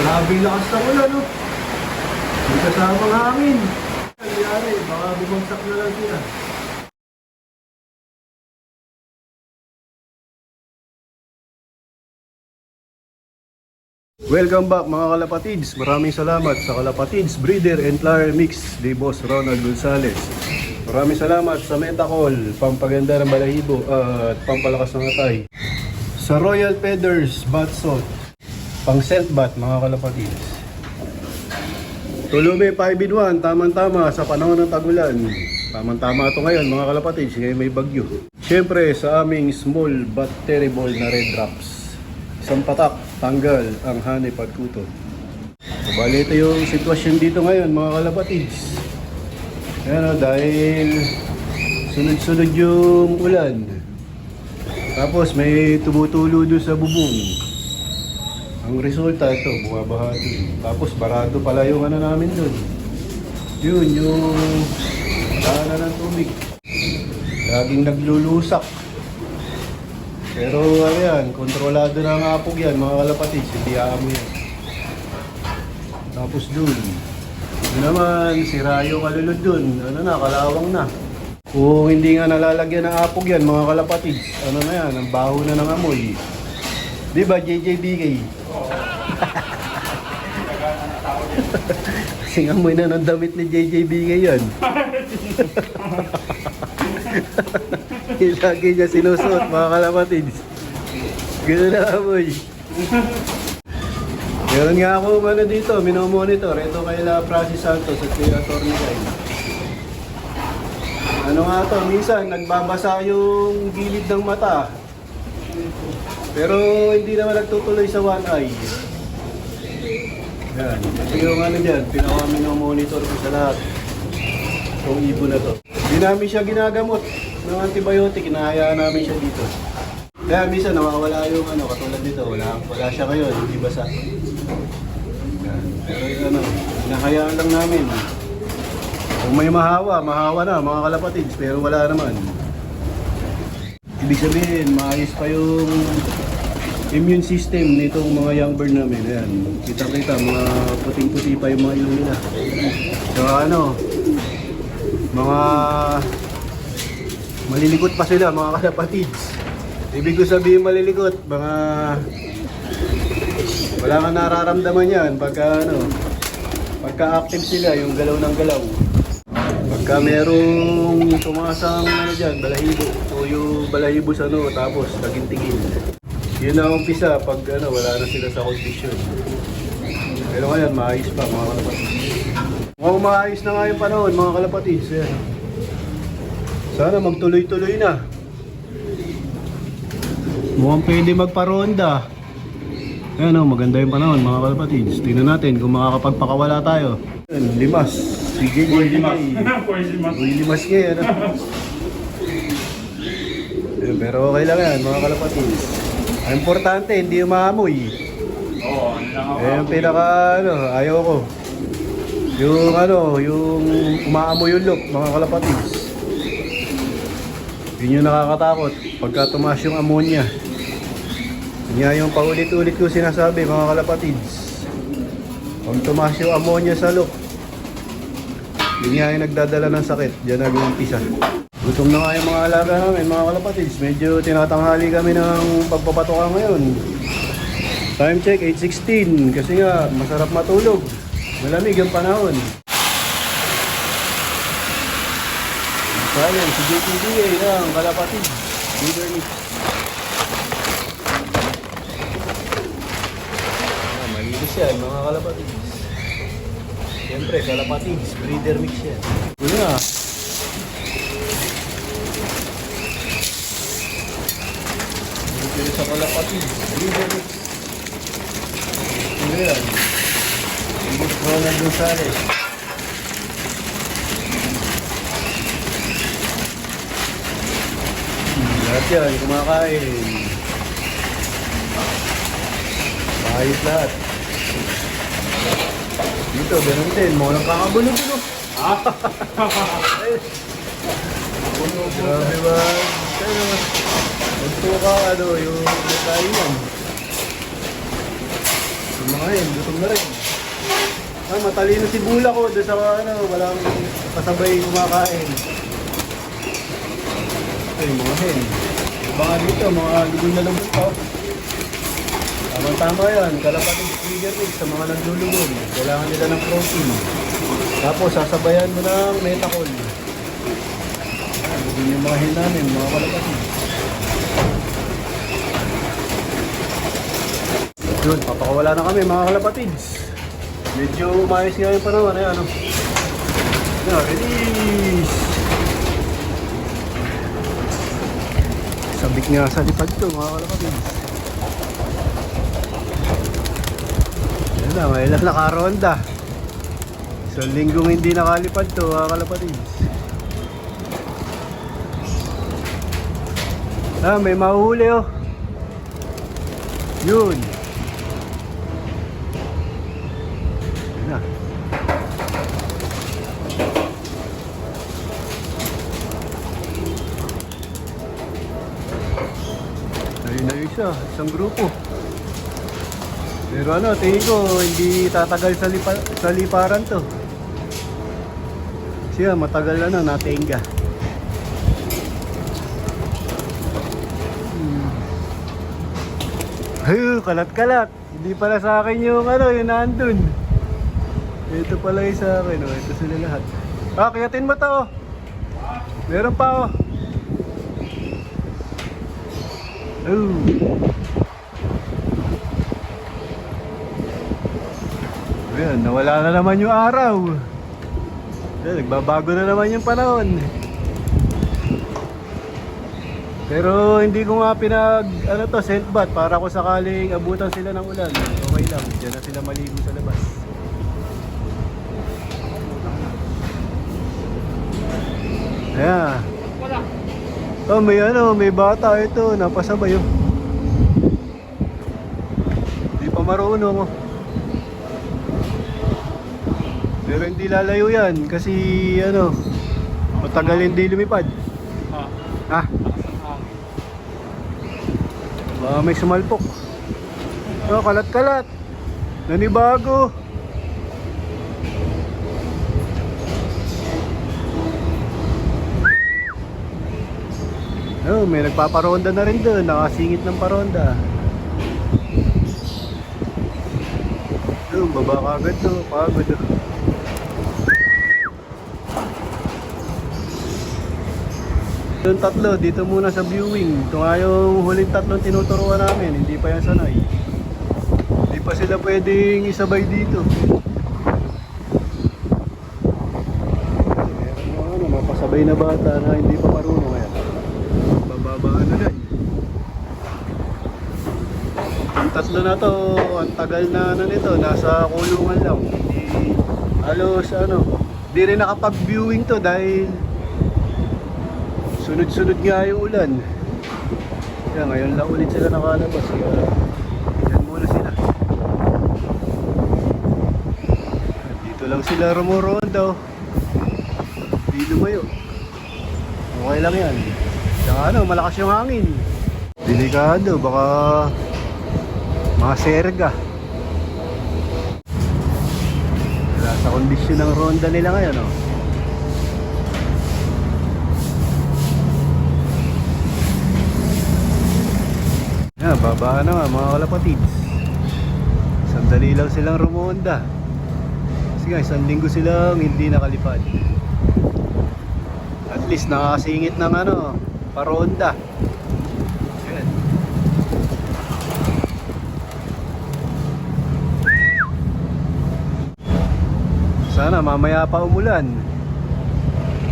Grabing lakas ng ulan, no? May kasamang hangin. Nangyari, baka bumagsak na lang sila. Welcome back mga kalapatids. Maraming salamat sa Kalapatids Breeder and Flyer Mix ni Boss Ronald Gonzales. Maraming salamat sa Metacol, pampaganda ng balahibo at pampalakas ng atay. Sa Royal Feathers Bath Salt, pang scent bath mga kalapatids. Tulume 5-in-1, tamang-tama sa panahon ng tagulan. Tamang-tama ito ngayon mga kalapatids, ngayon may bagyo. Siyempre sa aming small but terrible na red drops. Isang patak, tanggal ang hanip at kuto. So, bali ito yung sitwasyon dito ngayon mga kalapatids. Ayan o, dahil sunod-sunod yung ulan. Tapos may tumutulo doon sa bubong. Ang resulta ito, bumabaha doon. Tapos barado pala yung ano namin doon. Yun, yung daanan ng tubig. Laging naglulusak. Pero ayan, kontrolado na ang apog yan mga kalapatids, hindi aamoy yan. Tapos dun, yun naman, sira yung kalulod dun, ano na, kalawang na. Kung hindi nga nalalagyan ng apog yan mga kalapatids, ano na yan, ang baho na ng amoy. Di ba JJBK? Kasing amoy na ng damit ni JJBK yan. Lagi niya sinusuot mga kalapatids. Gano'n na amoy. Meron nga ako ano dito, minomonitor. Ito kaila Francis Santos at kay Atty. Guy. Ano nga to, minsan nagbabasa yung gilid ng mata. Pero hindi naman nagtutuloy sa one eye. Yan. Ito yung ano dyan, pinaka-minomonitor ko sa lahat. Itong ibon na to. Hindi namin siya ginagamot ng antibiotic, hinahayaan namin siya dito. Kaya minsan nawawala yung ano, katulad nito, wala siya ngayon, hindi basa. Yan. Pero yung ano, hinahayaan lang namin. Kung may mahawa na mga kalapatids, pero wala naman. Ibig sabihin, maayos pa yung immune system nitong mga young bird namin. Ayan, kita-kita, mga puting-puti pa yung mga ilong nila. So ano, mga malilikot pa sila mga kalapatids. Ibig ko sabihin malilikot, mga wala kang nararamdaman yan pagka ano, pagka active sila, yung galaw ng galaw. Pagka merong tumasang ano dyan, balahibo, o yung balahibo sa ano, tapos tagintigin. Yun na umpisa pag ano, wala na sila sa condition. Pero ngayon, maayos pa mga kalapatids. Mukhang maayos na nga yung panahon mga kalapatids. Ayan. Sana magtuloy-tuloy na. Mukhang pwede magparonda. Ayan o, maganda yung panahon mga kalapatids. Tingnan natin kung makakapagpakawala tayo. Ayan, limas. Sige, limas. Limas ngayon. Pero okay lang yan mga kalapatids. Ang importante, hindi yung maamoy. Yung pinaka ano, ayaw ko. Yung ano, yung umaamoy yung look mga kalapatids. Yun yung nakakatakot pagka tumaas yung ammonia. Yun yung paulit-ulit ko sinasabi mga kalapatids. Pag tumaas yung ammonia sa look, yun yung nagdadala ng sakit. Diyan nag-uumpisa. Gutom na nga yung mga alaga namin mga kalapatids. Medyo tinatanghali kami ng pagpapatuka ngayon. Time check 8:16 kasi nga masarap matulog. Malamig yung panahon. Ayan, si JPDA ng Kalapatids Breeder Mix. Malinis yan mga kalapatids. Siyempre, Kalapatids Breeder Mix yan. Ito na. Ito sa Kalapatids Breeder Mix. Ito yan. Boss Ronald Gonzales. Lahat yan, kumakain. Maayos lahat. Dito, ganun din. Mga nakakabulo-bulo. Grabe ba? Magtuka, ano, yung nakain yan. Yung mga hen, gutom na rin. Matalino si Bula ko doon sa walang kasabay kumakain. Ay, mga hen. Baka dito, mga lubon na lubon pa. Tama-tama yan, kalapatid trigger mix sa mga naglulubon. Kailangan nila ng protein. Tapos sasabayan mo ng metacol. Lubon yung mga hen namin, mga kalapatid. Yun, papakawala na kami mga kalapatids. Medyo umayos nga yung panahon, ano. Yan, release! Sabik nga sa lipad to mga kalapatids. Yan na, may ilang nakaronda. Isang linggong hindi nakalipad to mga kalapatids. May mahuhuli oh. Yun. Yan na. Ayun na isa, isang grupo. Pero ano, tingin ko hindi tatagal sa liparan to. Siya matagal natenga. Ay, kalat-kalat. Hindi pala sa akin yung yung nandun. Ito pala yung sa akin, ito sila lahat. Kiyatin mo to, oh. Meron pa, oh. Ayan, nawala na naman yung araw. Ayan, nagbabago na naman yung panahon. Pero hindi ko nga self bath para kung sakaling abutan sila ng ulan. Okay lang, diyan na sila maligo sa labas. Ayan. May bata ito, napasabay oh. Hindi pa marunong oh. Pero hindi lalayo yan kasi matagal hindi lumipad. May sumalpok. Kalat-kalat. Nanibago. May nagpaparonda na rin doon. Nakasingit ng paronda. Baba kagad to. Pagod to. Yung tatlo, dito muna sa viewing. Ito nga yung huling tatlong tinuturuan namin. Hindi pa yan sanay. Hindi pa sila pwedeng isabay dito. Meron mapasabay na bata na hindi pa marunong. Kaya bababaan na dyan. Yung tatlo na to, ang tagal na nito. Nasa kulungan lang. Hindi, halos hindi rin nakapag-viewing to dahil sunod-sunod nga yung ulan. Kaya ngayon lang ulit sila nakalabas. Kaya dyan muna sila. Dito lang sila rumuronda. Hindi lumayo. Okay lang yan. Saka malakas yung hangin. Delikado, baka maserga. Wala sa kondisyon ng ronda nila ngayon oh. Baba na mga kalapatids. Sandali lang silang rumonda. Kasi nga isang linggo silang hindi nakalipad. At least nakakasingit ng paronda. Ayan. Sana mamaya pa umulan.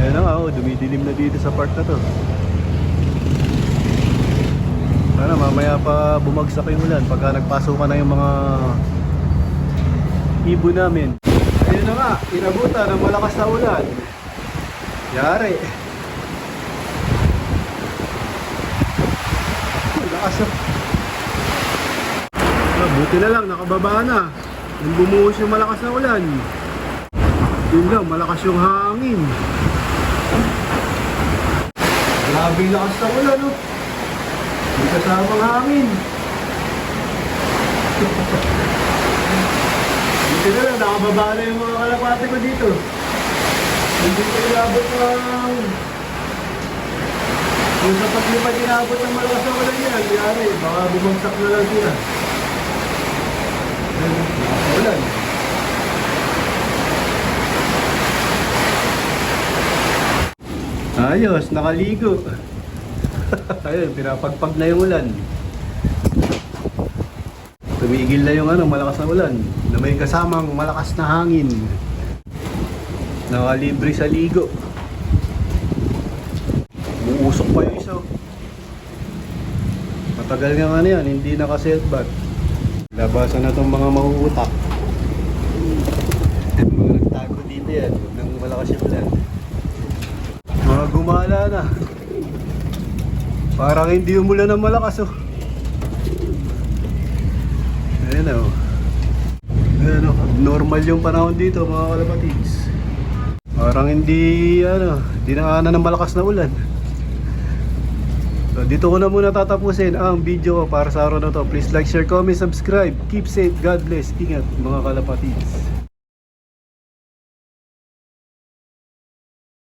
Ayan na nga dumidilim na dito sa part na to. Sana mamaya pa bumagsak yung ulan pagka nagpasukan na yung mga ibon namin. Ayun na nga, inabutan ng malakas na ulan. Yari. Lakas na. Buti na lang, nakababa na. Nung bumuhos yung malakas na ulan. Yun lang, malakas yung hangin. Grabing lakas na ulan, no? May kasamang hangin. Buti na lang, nakababa na yung mga kalapate ko dito. Hindi ko inabot ng... Kung sa paglipad inabot ng malakas na ulan yan, yari, baka bumagsak na lang sila. Ayan, nakaulan. Ayos, nakaligo. Ayun, pinapagpag na yung ulan. Tumigil na yung malakas na ulan na may kasamang malakas na hangin. Nakalibre sa ligo. Uusok pa yung isa. Matagal nga yan, hindi naka-self-bath. Labasan na itong mga mahuhutak. Mga nagtago dito yan, nang malakas yung ulan. Mga gumala na. Parang hindi umulan ng malakas oh. Ayan o. Ayan o. Normal yung panahon dito mga kalapatids. Parang hindi dinaanan ng malakas na ulan. So dito ko na muna tatapusin ang video ko para sa araw na to. Please like, share, comment, subscribe. Keep safe. God bless. Ingat mga kalapatids.